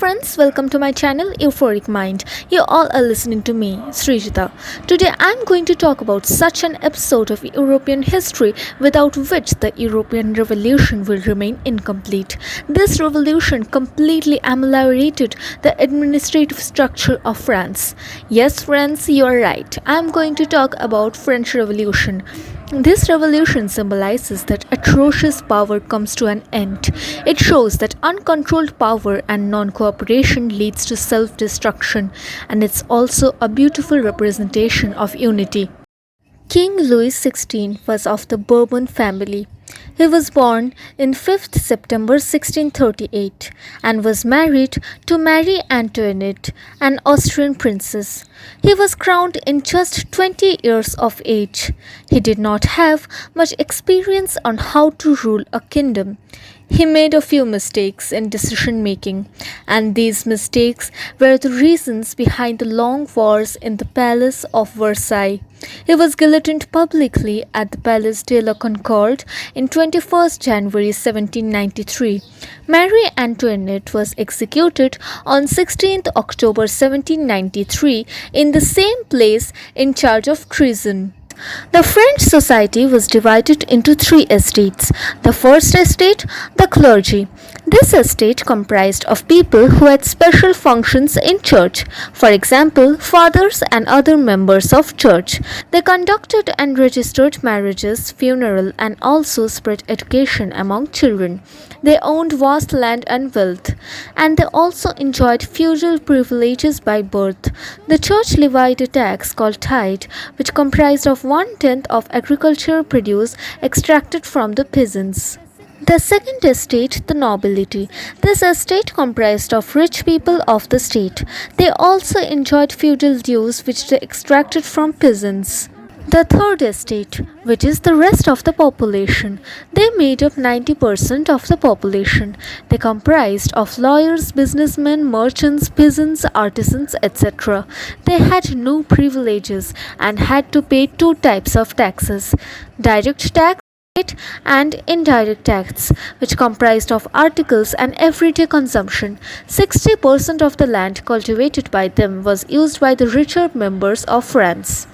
friends, welcome to my channel Euphoric Mind. You all are listening to me, Srijita. Today I'm going to talk about such an episode of European history without which the European Revolution will remain incomplete. This revolution completely ameliorated the administrative structure of France. Yes friends, you are right. I'm going to talk about French Revolution. This revolution symbolizes that atrocious power comes to an end. It shows that uncontrolled power and non-cooperation leads to self-destruction, and it's also a beautiful representation of unity. King Louis XVI was of the Bourbon family. He was born in 5th September 1638 and was married to Marie Antoinette, an Austrian princess. He was crowned in just 20 years of age. He did not have much experience on how to rule a kingdom. He made a few mistakes in decision making, and these mistakes were the reasons behind the long wars in the Palace of Versailles. He was guillotined publicly at the Place de la Concorde in 21st January 1793. Marie Antoinette was executed on 16th October 1793 in the same place in charge of treason. The French society was divided into three estates. The first estate, the clergy. This estate comprised of people who had special functions in church, for example, fathers and other members of church. They conducted and registered marriages, funeral, and also spread education among children. They owned vast land and wealth, and they also enjoyed feudal privileges by birth. The church levied a tax called tithe, which comprised of 1/10 of agricultural produce extracted from the peasants. The second estate, the nobility. This estate comprised of rich people of the state. They also enjoyed feudal dues which they extracted from peasants. The third estate, which is the rest of the population. They made up 90% of the population. They comprised of lawyers, businessmen, merchants, peasants, artisans, etc. They had no privileges and had to pay two types of taxes: direct tax and indirect tax, which comprised of articles and everyday consumption. 60% of the land cultivated by them was used by the richer members of France.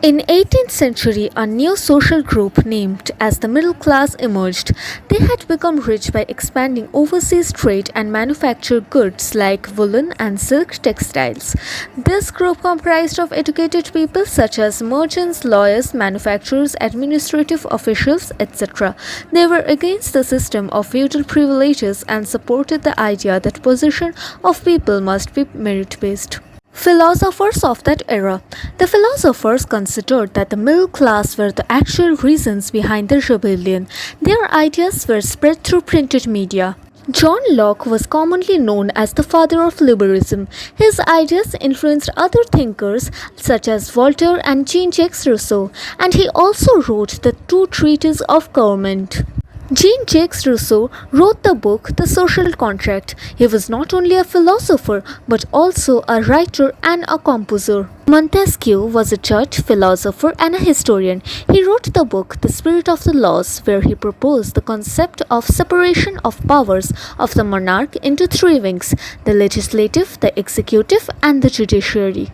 In 18th century, a new social group named as the middle class emerged. They had become rich by expanding overseas trade and manufactured goods like woolen and silk textiles. This group comprised of educated people such as merchants, lawyers, manufacturers, administrative officials, etc. They were against the system of feudal privileges and supported the idea that position of people must be merit-based. Philosophers of that era. The philosophers considered that the middle class were the actual reasons behind the rebellion. Their ideas were spread through printed media. John Locke was commonly known as the father of liberalism. His ideas influenced other thinkers such as Voltaire and Jean-Jacques Rousseau, and he also wrote the two treatises of government. Jean-Jacques Rousseau wrote the book The Social Contract. He was not only a philosopher but also a writer and a composer. Montesquieu was a judge, philosopher, and a historian. He wrote the book The Spirit of the Laws, where he proposed the concept of separation of powers of the monarch into three wings: the legislative, the executive, and the judiciary.